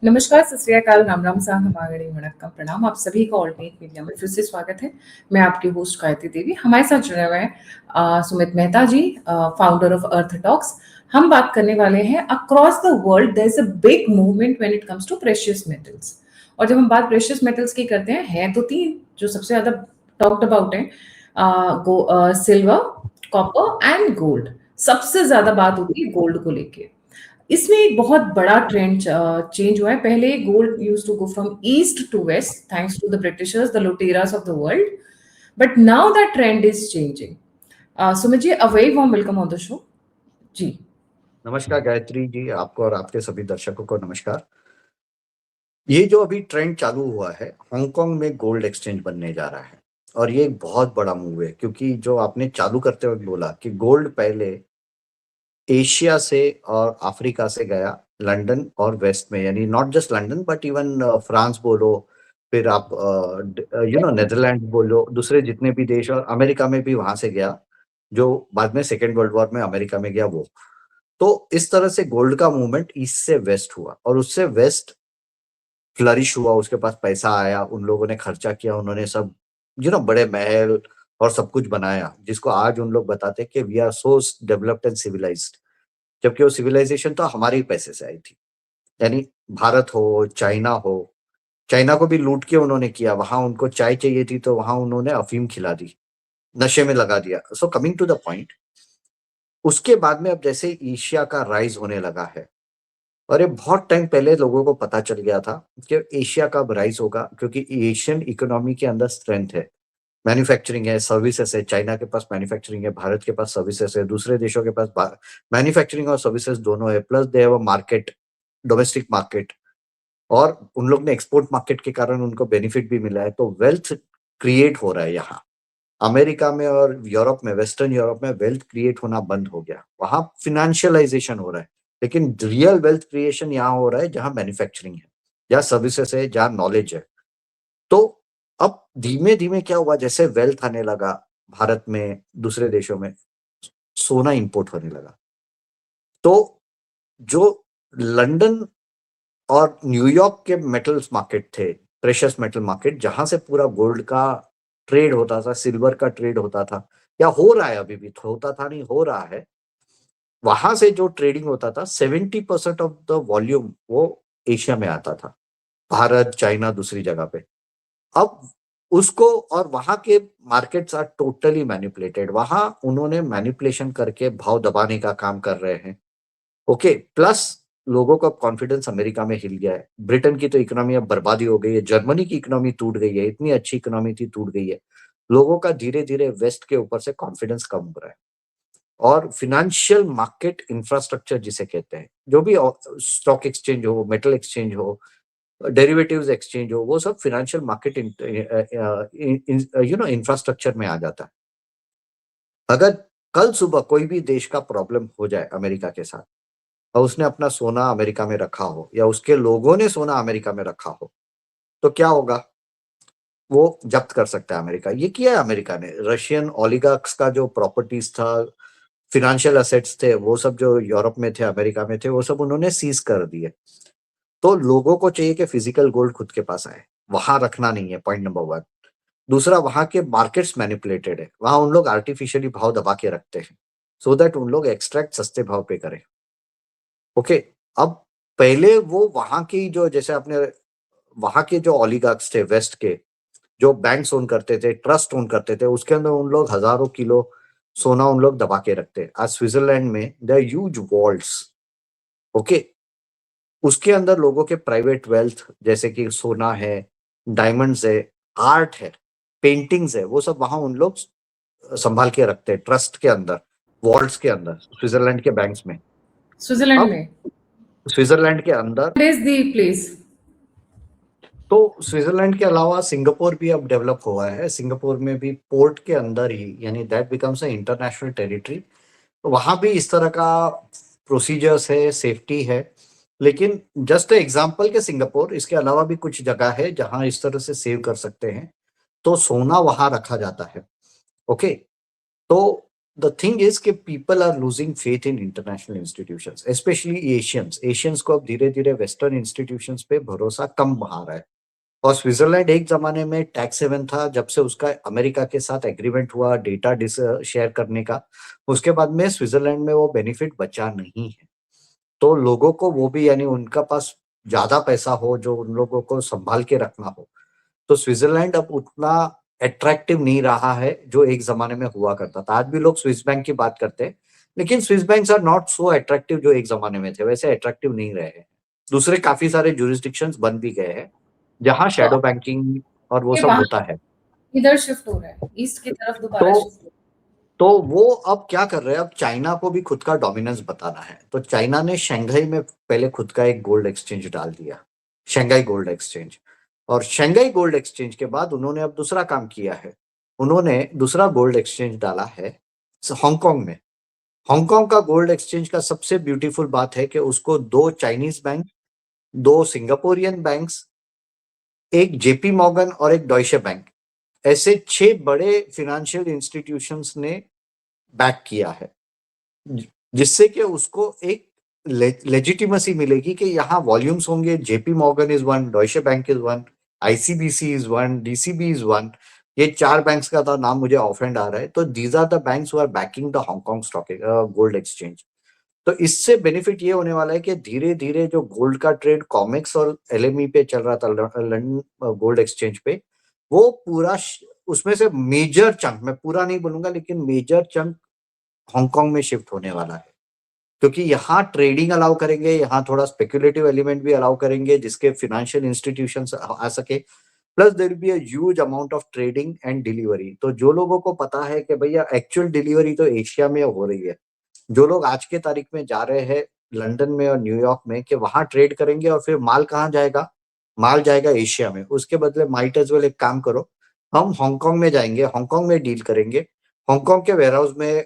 नमस्कार, सत श्री अकाल, राम राम साहब, हमागणी वणक्कम, प्रणाम। आप सभी का ऑल्टरनेट मीडिया में फिर से स्वागत है। मैं आपकी होस्ट गायत्री देवी। हमारे साथ जुड़े हुए हैं Sumit Mehta ji, founder of Earth Talks. हम बात करने वाले हैं across the world there is a big movement when it comes to precious metals. और जब हम बात प्रेशियस मेटल्स की करते हैं तो तीन जो सबसे ज्यादा टॉक्ड अबाउट है, सिल्वर, कॉपर एंड गोल्ड। सबसे ज्यादा बात होती है गोल्ड को लेके। इसमें एक बहुत बड़ा ट्रेंड चेंज हुआ है। पहले gold used to go from east to west thanks to the britishers, the लुटेरास of the world, but now that trend is changing. Sumit ji, a very warm welcome on the show. Ji नमस्कार गायत्री जी, आपको और आपके सभी दर्शकों को नमस्कार। ये जो अभी ट्रेंड चालू हुआ है, हांगकांग में गोल्ड एक्सचेंज बनने जा रहा है और ये एक बहुत बड़ा मूव है, क्योंकि जो आपने चालू करते वक्त बोला कि गोल्ड पहले एशिया से और अफ्रीका से गया लंदन और वेस्ट में, यानी not just London but even France बोलो, फिर आप नेदरलैंड बोलो, दूसरे जितने भी देश, और अमेरिका में भी वहां से गया, जो बाद में सेकेंड वर्ल्ड वॉर में अमेरिका में गया वो। तो इस तरह से गोल्ड का मूवमेंट ईस्ट से वेस्ट हुआ और उससे वेस्ट फ्लरिश हुआ, उसके पास पैसा आया, उन लोगों ने खर्चा किया, उन्होंने सब बड़े महल और सब कुछ बनाया, जिसको आज उन लोग बताते हैं कि we are so developed and civilised, जबकि वो सिविलाइजेशन तो हमारे ही पैसे से आई थी। यानी भारत हो, चाइना हो, चाइना को भी लूट के उन्होंने किया, वहां उनको चाय चाहिए थी तो वहां उन्होंने अफीम खिला दी, नशे में लगा दिया। So coming to the point, उसके बाद में अब जैसे एशिया का राइज होने लगा है, और ये बहुत टाइम पहले लोगों को पता चल गया था कि एशिया कब राइज होगा, क्योंकि एशियन इकोनॉमी के अंदर स्ट्रेंथ है, मैन्युफैक्चरिंग है, सर्विसेज है। चाइना के पास मैन्युफैक्चरिंग है, भारत के पास सर्विसेज है, दूसरे देशों के पास मैन्युफैक्चरिंग और सर्विसेज दोनों है, plus they have a market, domestic market, और उन लोग ने एक्सपोर्ट मार्केट के कारण उनको बेनिफिट भी मिला है। तो वेल्थ क्रिएट हो रहा है यहाँ अमेरिका में और यूरोप में, वेस्टर्न यूरोप में वेल्थ क्रिएट होना बंद हो गया, वहां फिनेंशियलाइजेशन हो रहा है। लेकिन रियल वेल्थ क्रिएशन यहाँ हो रहा है जहां मैन्युफैक्चरिंग है, जहां सर्विसेज है, जहां नॉलेज है। तो अब धीमे धीमे क्या हुआ, जैसे वेल्थ आने लगा भारत में, दूसरे देशों में सोना इंपोर्ट होने लगा। तो जो लंदन और न्यूयॉर्क के मेटल्स मार्केट थे, प्रेशियस मेटल मार्केट, जहां से पूरा गोल्ड का ट्रेड होता था, सिल्वर का ट्रेड होता था, या हो रहा है, अभी भी होता था नहीं, हो रहा है, वहां से जो ट्रेडिंग होता था 70% ऑफ द वॉल्यूम वो एशिया में आता था, भारत, चाइना, दूसरी जगह पे। अब उसको, और वहां के मार्केट्स आर टोटली मैनिपुलेटेड, वहां उन्होंने मैनिपुलेशन करके भाव दबाने का काम कर रहे हैं। ओके, प्लस लोगों का कॉन्फिडेंस अमेरिका में हिल गया है, ब्रिटेन की तो इकोनॉमी अब बर्बादी हो गई है, जर्मनी की इकोनॉमी टूट गई है, इतनी अच्छी इकोनॉमी थी, टूट गई है। लोगों का धीरे धीरे वेस्ट के ऊपर से कॉन्फिडेंस कम हो रहा है, और फिनेंशियल मार्केट इंफ्रास्ट्रक्चर जिसे कहते हैं, जो भी स्टॉक एक्सचेंज हो, मेटल एक्सचेंज हो, डेरिवेटिव्स एक्सचेंज हो, वो सब फिनेंशियल मार्केट इंफ्रास्ट्रक्चर में आ जाता है। अगर कल सुबह कोई भी देश का प्रॉब्लम हो जाए अमेरिका के साथ, और उसने अपना सोना अमेरिका में रखा हो, या उसके लोगों ने सोना अमेरिका में रखा हो, तो क्या होगा? वो जब्त कर सकता है अमेरिका। ये किया है अमेरिका ने, रशियन ओलिगार्क्स का जो प्रॉपर्टीज था, फिनेंशियल असेट्स थे, वो सब जो यूरोप में थे, अमेरिका में थे, वो सब उन्होंने सीज कर दिए। तो लोगों को चाहिए कि फिजिकल गोल्ड खुद के पास आए, वहां रखना नहीं है, पॉइंट नंबर 1। दूसरा, वहां के मार्केट्स मैनिपुलेटेड है, वहां उन लोग आर्टिफिशियली भाव दबा के रखते हैं, सो दैट उन लोग एक्सट्रैक्ट सस्ते भाव पे करें। ओके, अब पहले वो वहां की जो, जैसे आपने वहां के जो ओलिगार्क्स थे वेस्ट के, जो बैंक्स ओन करते थे, ट्रस्ट ओन करते थे, उसके अंदर उन लोग हजारों किलो सोना उन लोग दबा के रखते हैं। आज स्विट्जरलैंड में देयर ह्यूज वॉल्ट्स, ओके, उसके अंदर लोगों के प्राइवेट वेल्थ, जैसे कि सोना है, डायमंड्स है, आर्ट है, पेंटिंग्स है, वो सब वहां उन लोग संभाल के रखते हैं, ट्रस्ट के अंदर, वॉल्ट्स के अंदर, स्विट्जरलैंड के बैंक्स में। स्विट्जरलैंड अब में स्विट्जरलैंड के अंदर, इज द प्लेस। तो स्विट्जरलैंड के अलावा सिंगापुर भी अब डेवलप हुआ है, सिंगापुर में भी पोर्ट के अंदर ही, यानी that becomes a international territory, तो वहां भी इस तरह का प्रोसीजर्स है, सेफ्टी है। लेकिन जस्ट एग्जांपल के सिंगापुर, इसके अलावा भी कुछ जगह है जहां इस तरह से सेव कर सकते हैं, तो सोना वहां रखा जाता है। ओके, तो द थिंग इज कि people are losing faith in international institutions, specially Asians. Asians को अब धीरे धीरे वेस्टर्न इंस्टीट्यूशंस पे भरोसा कम आ रहा है। और स्विट्जरलैंड एक जमाने में टैक्स हेवन था, जब से उसका अमेरिका के साथ एग्रीमेंट हुआ डेटा शेयर करने का, उसके बाद में स्विट्जरलैंड में वो बेनिफिट बचा नहीं है। तो लोगों को वो भी, यानी उनका पास ज्यादा पैसा हो जो उन लोगों को संभाल के रखना हो, तो स्विट्जरलैंड अब उतना अट्रैक्टिव नहीं रहा है जो एक जमाने में हुआ करता था। आज भी लोग स्विस बैंक की बात करते हैं, लेकिन Swiss banks are not so attractive जो एक जमाने में थे, वैसे अट्रैक्टिव नहीं रहे हैं। दूसरे काफी सारे जुरिस्डिक्शंस बन भी गए हैं जहां तो शैडो बैंकिंग और वो ये सब वहां होता है। इधर शिफ्ट हो रहा है, ईस्ट की तरफ तो दोबारा शिफ्ट हो तो वो अब क्या कर रहे हैं, अब चाइना को भी खुद का डोमिनेंस बताना है। तो चाइना ने शंघाई में पहले खुद का एक गोल्ड एक्सचेंज डाल दिया, शंघाई गोल्ड एक्सचेंज। और शंघाई गोल्ड एक्सचेंज के बाद उन्होंने अब दूसरा काम किया है, उन्होंने दूसरा गोल्ड एक्सचेंज डाला है हांगकांग में। हांगकांग का गोल्ड एक्सचेंज का सबसे ब्यूटीफुल बात है कि उसको दो चाइनीज बैंक, दो सिंगापुरियन बैंक्स, एक जेपी मॉर्गन और एक डॉइचे बैंक, ऐसे 6 बड़े फाइनेंशियल इंस्टीट्यूशंस ने बैक किया है, जिससे कि उसको एक लेजिटिमेसी मिलेगी कि यहाँ वॉल्यूम्स होंगे। JP Morgan is one, डॉइचे bank is one, ICBC is one, DCB is one. ये 4 बैंक्स का तो नाम मुझे ऑफेंड आ रहा है। तो these are the banks who are backing the Hong Kong stock gold exchange. तो इससे बेनिफिट ये होने वाला है कि धीरे धीरे जो गोल्ड का ट्रेड कॉमेक्स और एलएमई पे चल रहा था, लंदन गोल्ड एक्सचेंज पे, वो पूरा उसमें से मेजर चंक, मैं पूरा नहीं बोलूंगा लेकिन मेजर चंक हांगकांग में शिफ्ट होने वाला है। क्योंकि यहाँ ट्रेडिंग अलाउ करेंगे, यहाँ थोड़ा स्पेक्युलेटिव एलिमेंट भी अलाउ करेंगे जिसके फाइनेंशियल इंस्टीट्यूशंस आ सके। Plus there will be a huge amount of trading and delivery. तो जो लोगों को पता है कि भैया एक्चुअल डिलीवरी तो एशिया में हो रही है, जो लोग आज के तारीख में जा रहे हैं लंदन में और न्यूयॉर्क में कि वहां ट्रेड करेंगे और फिर माल कहाँ जाएगा, माल जाएगा एशिया में, उसके बदले माइट एज वेल एक काम करो, हम हांगकांग में जाएंगे, हांगकांग में डील करेंगे, हांगकांग के वेयरहाउस में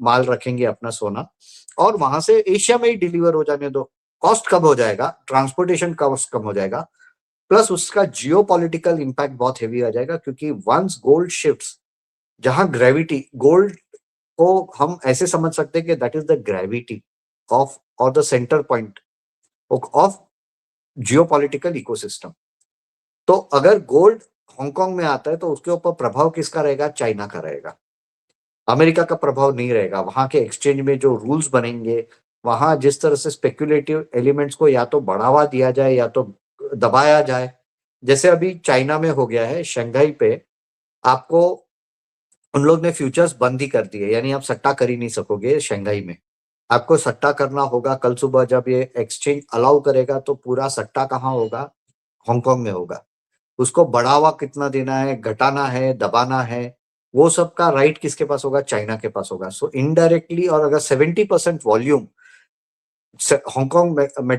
माल रखेंगे अपना सोना, और वहां से एशिया में ही डिलीवर हो जाने दो। कॉस्ट कम हो जाएगा, ट्रांसपोर्टेशन कॉस्ट कम हो जाएगा, प्लस उसका जियो पॉलिटिकल इम्पैक्ट बहुत हेवी आ जाएगा। क्योंकि वंस गोल्ड शिफ्ट्स, जहां ग्रेविटी, गोल्ड को हम ऐसे समझ सकते हैं कि that is the gravity of और the centre point of geopolitical ecosystem. तो अगर गोल्ड हांगकांग में आता है तो उसके ऊपर प्रभाव किसका रहेगा, चाइना का रहेगा, अमेरिका का प्रभाव नहीं रहेगा। वहां के एक्सचेंज में जो रूल्स बनेंगे, वहां जिस तरह से स्पेक्युलेटिव एलिमेंट्स को या तो बढ़ावा दिया जाए या तो दबाया जाए, जैसे अभी चाइना में हो गया है शंघाई पे, आपको उन लोग ने फ्यूचर्स बंद ही कर दिए, यानी आप सट्टा कर ही नहीं सकोगे शंघाई में। आपको सट्टा करना होगा, कल सुबह जब ये एक्सचेंज अलाउ करेगा तो पूरा सट्टा कहाँ होगा, हांगकांग में होगा। उसको बढ़ावा कितना देना है, घटाना है, दबाना है, वो सब का राइट किसके पास होगा, चाइना के पास होगा। सो इनडायरेक्टली, और अगर 70% वॉल्यूम हांगकांग में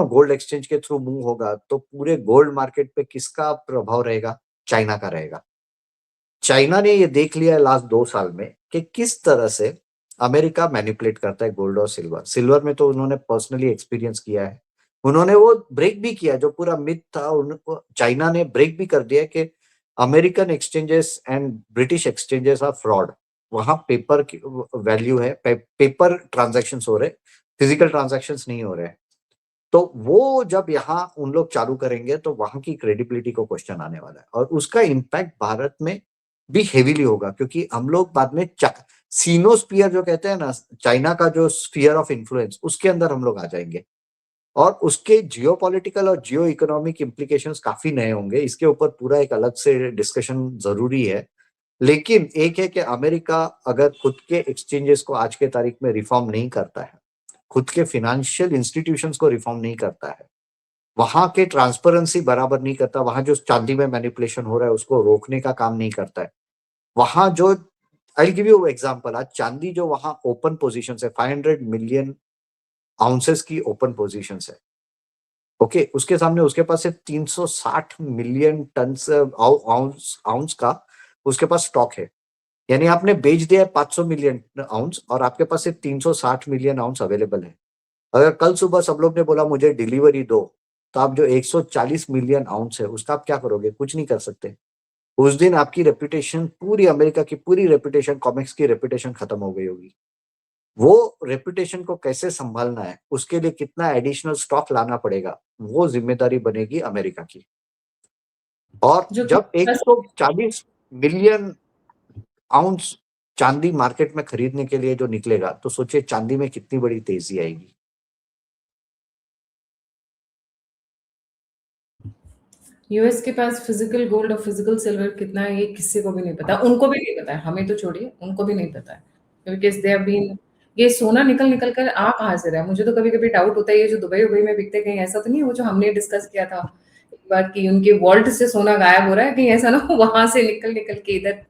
गोल्ड एक्सचेंज के थ्रू मूव होगा, तो पूरे गोल्ड मार्केट पे किसका प्रभाव रहेगा, चाइना का रहेगा। चाइना ने ये देख लिया है लास्ट 2 साल में कि किस तरह से अमेरिका मैनिपुलेट करता है गोल्ड और सिल्वर। सिल्वर में तो उन्होंने पर्सनली एक्सपीरियंस किया है, उन्होंने वो ब्रेक भी किया जो पूरा मिथ था, उनको चाइना ने ब्रेक भी कर दिया कि American exchanges and British exchanges are fraud. वहां पेपर की वैल्यू है, पेपर ट्रांजैक्शंस हो रहे, फिजिकल ट्रांजैक्शंस नहीं हो रहे हैं। तो वो जब यहाँ उन लोग चालू करेंगे तो वहां की क्रेडिबिलिटी को क्वेश्चन आने वाला है, और उसका इम्पैक्ट भारत में भी हेवीली होगा। क्योंकि हम लोग बाद में सीनोस्फियर जो कहते हैं ना, चाइना का जो स्फीयर ऑफ इन्फ्लुएंस, उसके अंदर हम लोग आ जाएंगे, और उसके जियोपॉलिटिकल और जियो इकोनॉमिक इम्प्लीकेशंस काफी नए होंगे। इसके ऊपर पूरा एक अलग से डिस्कशन जरूरी है। लेकिन एक है कि अमेरिका अगर खुद के एक्सचेंजेस को आज के तारीख में रिफॉर्म नहीं करता है, खुद के फाइनेंशियल इंस्टीट्यूशंस को रिफॉर्म नहीं करता है, वहां के ट्रांसपेरेंसी बराबर नहीं करता, वहां जो चांदी में मैनिपुलेशन हो रहा है उसको रोकने का काम नहीं करता है, वहां जो, आई गिव यू एग्जांपल, आज चांदी जो वहां ओपन पोजीशन है, 500 मिलियन आउंसेस की ओपन पोजीशन है, ओके, उसके सामने उसके पास सिर्फ 360 मिलियन टन आउंस का उसके पास स्टॉक है। यानी आपने बेच दिया है 500 मिलियन आउंस और आपके पास सिर्फ 360 मिलियन आउंस अवेलेबल है। अगर कल सुबह सब लोग ने बोला मुझे डिलीवरी दो, तो आप जो 140 मिलियन आउंस है उसका आप क्या करोगे, कुछ नहीं कर सकते। उस दिन आपकी रेपुटेशन, पूरी अमेरिका की पूरी रेपुटेशन, कॉमिक्स की रेपुटेशन खत्म हो गई होगी। वो रेपुटेशन को कैसे संभालना है, उसके लिए कितना एडिशनल स्टॉक लाना पड़ेगा, वो जिम्मेदारी बनेगी अमेरिका की। और जो कि जब 140 मिलियन आउंस चांदी मार्केट में खरीदने के लिए जो निकलेगा, तो सोचिए चांदी में कितनी बड़ी तेजी आएगी। यूएस के पास फिजिकल गोल्ड और फिजिकल सिल्वर कितना है ये किसी को भी नहीं पता, उनको भी नहीं पता है, हमें तो छोड़िए, उनको भी नहीं पता है, बिकॉज दे हैव बीन, ये सोना निकल निकल कर आ कहाँ से रहा है। मुझे तो कभी कभी डाउट होता है, ये जो दुबई उबई में बिकते कहीं ऐसा तो नहीं है वो जो हमने डिस्कस किया था एक बार कि उनके वॉल्ट से सोना गायब हो रहा है, कहीं ऐसा ना हो वहां से निकल निकल के इधर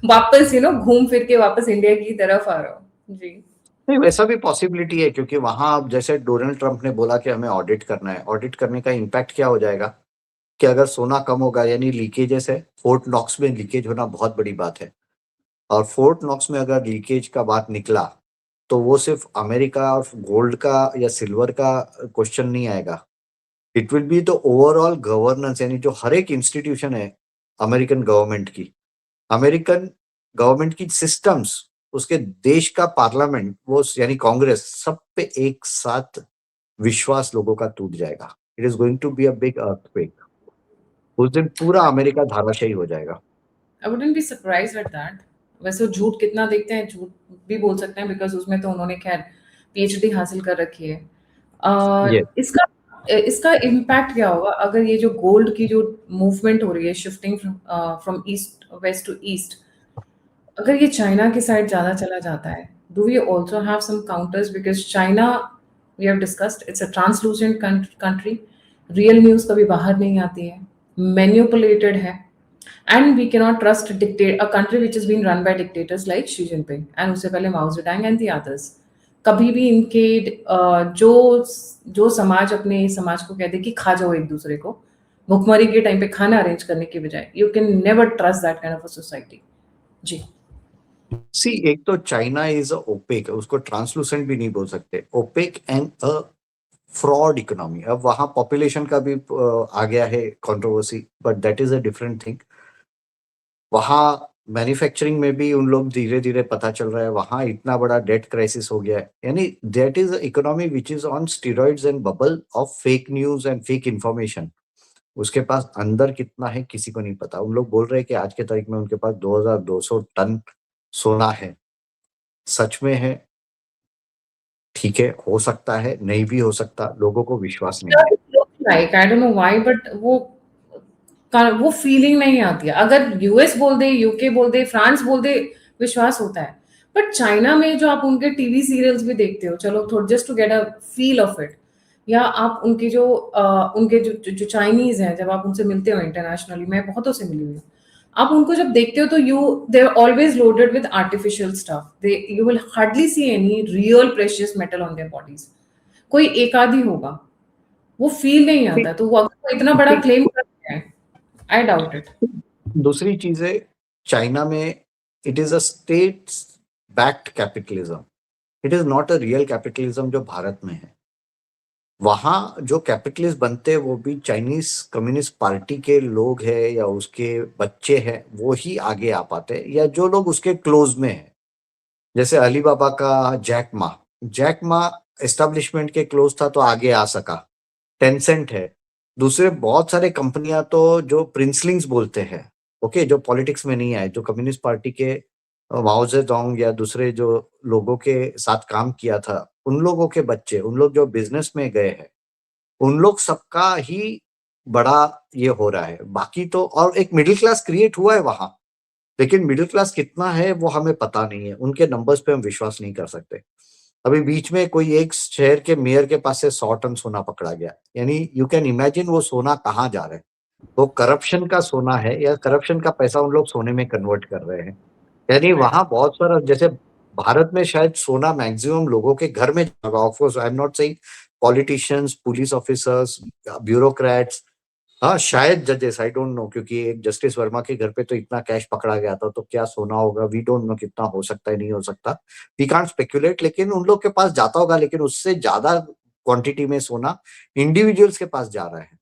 वापस घूम फिर के वापस इंडिया की तरफ आ रहा हो जी। नहीं, वैसा भी पॉसिबिलिटी है, क्योंकि वहां अब जैसे डोनाल्ड ट्रंप ने बोला कि हमें ऑडिट करना है, ऑडिट करने का इम्पैक्ट क्या हो जाएगा कि अगर सोना कम होगा, यानी लीकेजेस है, फोर्ट नॉक्स में लीकेज होना बहुत बड़ी बात है, और फोर्ट नॉक्स में अगर लीकेज का बात निकला तो वो सिर्फ अमेरिका और गोल्ड का या सिल्वर का क्वेश्चन नहीं आएगा। It will be the overall governance, यानी जो हर एक इंस्टीट्यूशन है अमेरिकन गवर्नमेंट की, अमेरिकन गवर्नमेंट की सिस्टम्स, उसके देश का पार्लियामेंट, वो यानी कांग्रेस, सब पे एक साथ विश्वास लोगों का टूट जाएगा। It is going to be a big earthquake. उस दिन पूरा अमेरिका धाराशायी हो जाएगा। I wouldn't be surprised at that. वैसे वो झूठ कितना देखते हैं, झूठ भी बोल सकते हैं बिकॉज़ उसमें तो उन्होंने खैर पीएचडी हासिल कर रखी है। ये इसका इसका इम्पैक्ट क्या होगा अगर ये जो गोल्ड की जो मूवमेंट हो रही है shifting from east west to east, अगर ये चाइना की साइड ज़्यादा चला जाता है, do we also have some counters because China, we have discussed, it's a translucent country, real news कभी बाहर नहीं आती है, मैनिपुलेटेड है, and we cannot trust dictate a country which has been run by dictators like Xi Jinping and उससे पहले Mao Zedong and the others। कभी भी इनके जो जो समाज अपने समाज को कहते कि खा जाओ एक दूसरे को, भुखमरी के टाइम पे खाना अरेंज करने के बजाय, you can never trust that kind of a society ji. See, एक तो चाइना इज ओपेक, उसको ट्रांसलूसेंट भी नहीं बोल सकते, opaque and a fraud economy. अब वहां पॉपुलेशन का भी आ गया है controversy, but that is a different thing. वहां मैन्युफैक्चरिंग में भी उन लोग धीरे धीरे पता चल रहा है, वहां इतना बड़ा डेट क्राइसिस हो गया है, यानी that is economy which is on steroids and bubble of fake news and fake information. उसके पास अंदर कितना है किसी को नहीं पता। उन लोग बोल रहे हैं कि आज के तारीख में उनके पास 2200 टन सोना है। सच में है? ठीक है, हो सकता है, नहीं भी हो सकता, लोगों को विश्वास नहीं है। Like I don't know why but वो फीलिंग नहीं आती है। अगर यूएस बोल दे, यूके बोल दे, फ्रांस बोल दे, विश्वास होता है। बट चाइना में जो आप उनके टीवी सीरियल्स भी देखते हो, चलो थोड़ा just to get a feel of it, या आप उनके जो जो चाइनीज हैं, जब आप उनसे मिलते हो इंटरनेशनली, मैं बहुतों से मिली हुई हूँ, आप उनको जब देखते हो तो they are always loaded with artificial stuff, they you will hardly see any real precious metal on their bodies. कोई एक आधी होगा, वो फील नहीं आता, तो वो अगर वो इतना बड़ा क्लेम कर रहे हैं, आई डाउट इट। दूसरी चीज है, चाइना में it is a state backed capitalism. It is not a real capitalism जो भारत में है। वहां जो कैपिटलिस्ट बनते हैं वो भी चाइनीज कम्युनिस्ट पार्टी के लोग हैं या उसके बच्चे हैं, वो ही आगे आ पाते हैं, या जो लोग उसके क्लोज में हैं। जैसे अलीबाबा का जैक मा एस्टेब्लिशमेंट के क्लोज था तो आगे आ सका। टेंसेंट है, दूसरे बहुत सारे कंपनियां तो जो प्रिंसलिंग्स बोलते हैं, ओके, जो पॉलिटिक्स में नहीं आए, जो कम्युनिस्ट पार्टी के माओ जेडोंग या दूसरे जो लोगों के साथ काम किया था, उन लोगों के बच्चे, उन लोग जो बिजनेस में गए हैं, उन लोग सबका ही बड़ा ये हो रहा है। बाकी तो, और एक मिडिल क्लास क्रिएट हुआ है वहां, लेकिन मिडिल क्लास कितना है वो हमें पता नहीं है। उनके नंबर्स पे हम विश्वास नहीं कर सकते। अभी बीच में कोई एक शहर के मेयर के पास से 100 टन सोना पकड़ा गया, यानी यू कैन इमेजिन वो सोना कहाँ जा रहा है। वो करप्शन का सोना है या करप्शन का पैसा उन लोग सोने में कन्वर्ट कर रहे हैं। यानी वहां बहुत सारा, जैसे भारत में शायद सोना मैक्सिमम लोगों के घर में जाएगा। Of course I am not saying politicians, police officers, bureaucrats, हाँ शायद जजेस, आई डोंट नो, क्योंकि एक जस्टिस वर्मा के घर पे तो इतना कैश पकड़ा गया था, तो क्या सोना होगा, वी डोंट नो कितना हो सकता है, नहीं हो सकता, वी कांट स्पेकुलेट, लेकिन उन लोग के पास जाता होगा। लेकिन उससे ज्यादा क्वांटिटी में सोना इंडिविजुअल्स के पास जा रहा है।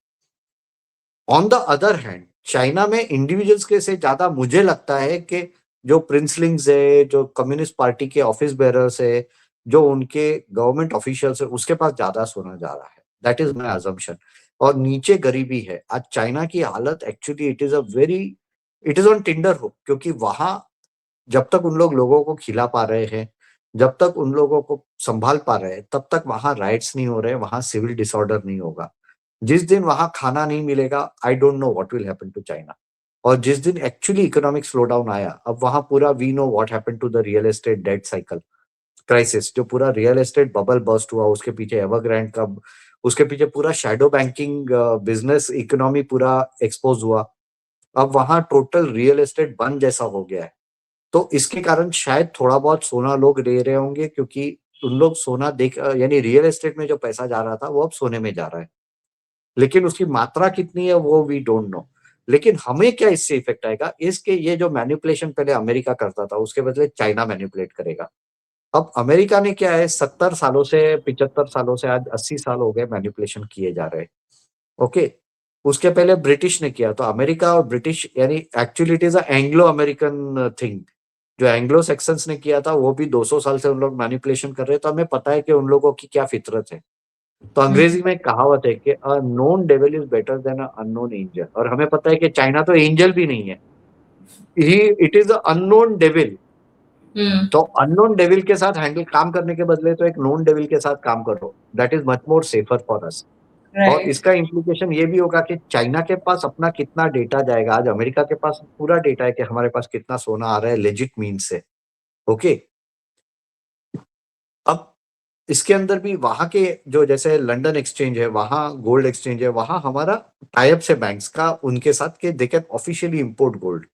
On the other hand, China में इंडिविजुअल्स के से ज्यादा मुझे लगता है कि जो प्रिंसलिंग्स है, जो कम्युनिस्ट पार्टी के ऑफिस बेरर्स है, जो उनके गवर्नमेंट ऑफिशियल्स है, उसके पास ज्यादा सोना जा रहा है। That is my assumption. और नीचे गरीबी है। आज चाइना की हालत actually it is on Tinder hook, क्योंकि वहां जब तक उन लोगों को खिला पा रहे हैं, जब तक उन लोगों को संभाल पा रहे हैं, तब तक वहां राइट्स नहीं हो रहे, वहां सिविल डिसऑर्डर नहीं होगा। जिस दिन वहां खाना नहीं मिलेगा, I don't know what will happen to China. और जिस दिन एक्चुअली इकोनॉमिक स्लो डाउन आया, अब वहां पूरा we know what happen to the real estate debt cycle crisis, जो पूरा रियल एस्टेट बबल बर्स्ट हुआ, उसके पीछे एवरग्रांड का, उसके पीछे पूरा शैडो बैंकिंग बिजनेस इकोनॉमी पूरा एक्सपोज हुआ। अब वहां टोटल रियल एस्टेट बंद जैसा हो गया है। तो इसके कारण शायद थोड़ा बहुत सोना लोग ले रहे होंगे, क्योंकि उन लोग सोना देख यानी रियल एस्टेट में जो पैसा जा रहा था वो अब सोने में जा रहा है। लेकिन उसकी मात्रा कितनी है वो वी डोंट नो। लेकिन हमें क्या इससे इफेक्ट आएगा, इसके ये जो मैनिपुलेशन पहले अमेरिका करता था, उसके बदले चाइना मैनिपुलेट करेगा। अब अमेरिका ने क्या है, 70 सालों से 75 सालों से आज 80 साल हो गए मैनिपुलेशन किए जा रहे हैं। ओके। उसके पहले ब्रिटिश ने किया। तो अमेरिका और ब्रिटिश यानी actually it is a Anglo American thing. जो एंग्लो सेक्सन्स ने किया था वो भी 200 साल से उन लोग मैनिपुलेशन कर रहे हैं। तो हमें पता है कि उन लोगों की क्या फितरत है। तो अंग्रेजी में एक कहावत है कि a known devil is better than a unknown angel. और हमें पता है कि चाइना तो एंजल भी नहीं है, he it is a unknown devil. तो अननोन डेविल के साथ हैंडल काम करने के बदले तो एक नोन डेविल के साथ काम करो। That is much more safer for us. और राइट। इसका इम्प्लीकेशन ये भी होगा कि चाइना के पास अपना कितना डेटा जाएगा। आज अमेरिका के पास पूरा डेटा है कि हमारे पास कितना सोना आ रहा है लेजिट मीन्स से। ओके। अब इसके अंदर भी वहां के जो जैसे लंदन एक्सचेंज है, वहां गोल्ड एक्सचेंज है, वहां हमारा टाइप से बैंक्स का उनके साथ के they can officially import gold.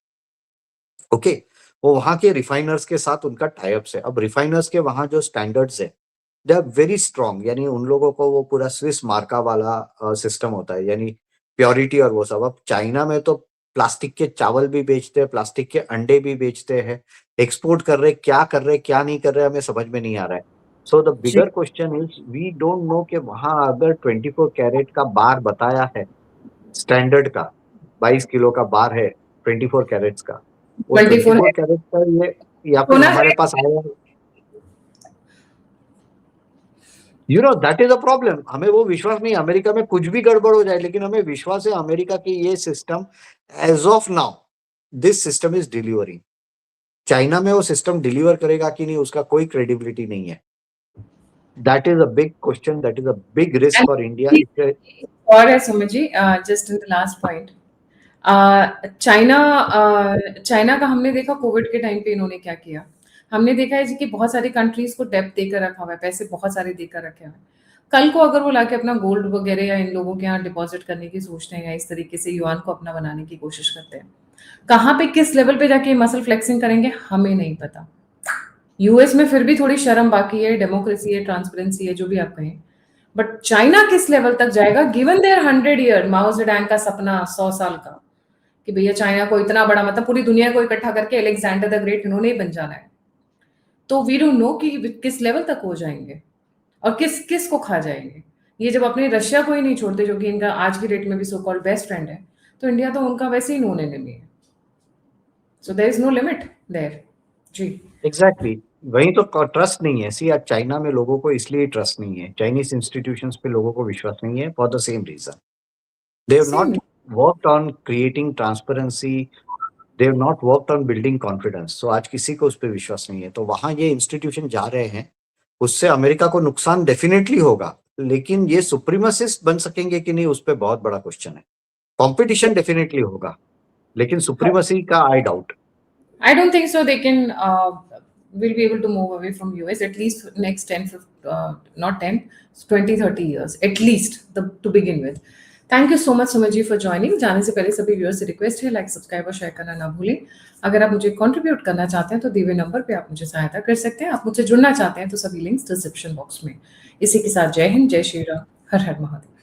Okay. वो वहां के रिफाइनर्स के साथ उनका टाइप्स है। अब रिफाइनर्स के वहां जो स्टैंडर्ड्स है दे आर वेरी स्ट्रॉन्ग। यानी उन लोगों को वो पूरा स्विस मार्का वाला सिस्टम होता है, यानी प्योरिटी और वो सब। अब चाइना में तो प्लास्टिक के चावल भी बेचते हैं, प्लास्टिक के अंडे भी बेचते हैं, एक्सपोर्ट कर रहे, क्या कर रहे क्या नहीं कर रहे हमें समझ में नहीं आ रहा है। सो द जी। Bigger question is we don't know कि वहां अगर 24 कैरेट का बार बताया है स्टैंडर्ड का, 22 किलो का बार है 24 कैरेट्स का, वो 24 24 है। कैरेट का ये या फिर सोना हमारे है। पास आया, you know that is a problem. हमें वो विश्वास नहीं, अमेरिका में कुछ भी गड़बड़ हो जाए, लेकिन हमें विश्वास है अमेरिका की ये system as of now this system is delivering. China में वो सिस्टम डिलीवर करेगा कि नहीं उसका कोई क्रेडिबिलिटी नहीं है। That is a big question, that is a big risk for India. इससे और है Sumit ji, just in the last point, China China का हमने देखा कोविड के टाइम पे इन्होंने क्या किया। हमने देखा है जी कि बहुत सारी कंट्रीज को डेप्थ देकर रखा हुआ है, पैसे बहुत सारे देकर रखे हुए हैं। कल को अगर वो लाके अपना गोल्ड वगैरह या इन लोगों के यहाँ डिपॉजिट करने की सोचते हैं या इस तरीके से युआन को अपना बनाने की कोशिश करते हैं, कहाँ पे किस लेवल पे जाके मसल फ्लेक्सिंग करेंगे हमें नहीं पता। यूएस में फिर भी थोड़ी शर्म बाकी है, डेमोक्रेसी है, ट्रांसपेरेंसी है, जो भी आप कहें। बट चाइना किस लेवल तक जाएगा गिवन देयर 100 ईयर माओ जेडंग का सपना 100 साल का, कि भैया चाइना को इतना बड़ा मतलब पूरी दुनिया को इकट्ठा करके अलेक्जेंडर द ग्रेट इन्होंने ही बन जाना है। तो वी डोंट नो कि किस लेवल तक हो जाएंगे और किस किस को खा जाएंगे। ये जब अपने रशिया को ही नहीं छोड़ते, जो कि इनका आज की डेट में भी सो कॉल्ड बेस्ट फ्रेंड है, तो इंडिया तो उनका वैसे ही नॉन एनिमी है। So there is no limit there. जी। एग्जैक्टली वही तो ट्रस्ट नहीं है। सी आज चाइना में लोगों को इसलिए ट्रस्ट नहीं है, चाइनीज इंस्टीट्यूशंस पे लोगों को विश्वास नहीं है for the same reason. They have same. Not worked on creating transparency, they have not worked on building confidence. So आज किसी को उस पर विश्वास नहीं है। तो वहां ये इंस्टीट्यूशन जा रहे हैं, उससे अमेरिका को नुकसान डेफिनेटली होगा, लेकिन ये सुप्रीमसिस्ट बन सकेंगे कि नहीं उस पर बहुत बड़ा क्वेश्चन है। कॉम्पिटिशन डेफिनेटली होगा, लेकिन सुप्रीमसी का I doubt. I don't think so. They can will be able to move away from US at least next 10, not 10, 20, 30 years at least to begin with. Thank you so much Sumit ji for joining. जाने से पहले सभी viewers से request है like subscribe और share करना ना भूलें। अगर आप मुझे कंट्रीब्यूट करना चाहते हैं तो दिए हुए नंबर पे आप मुझे सहायता कर सकते हैं। आप मुझसे जुड़ना चाहते हैं तो सभी लिंक्स डिस्क्रिप्शन बॉक्स में। इसी के साथ जय हिंद, जय श्री राम, हर हर महादेव।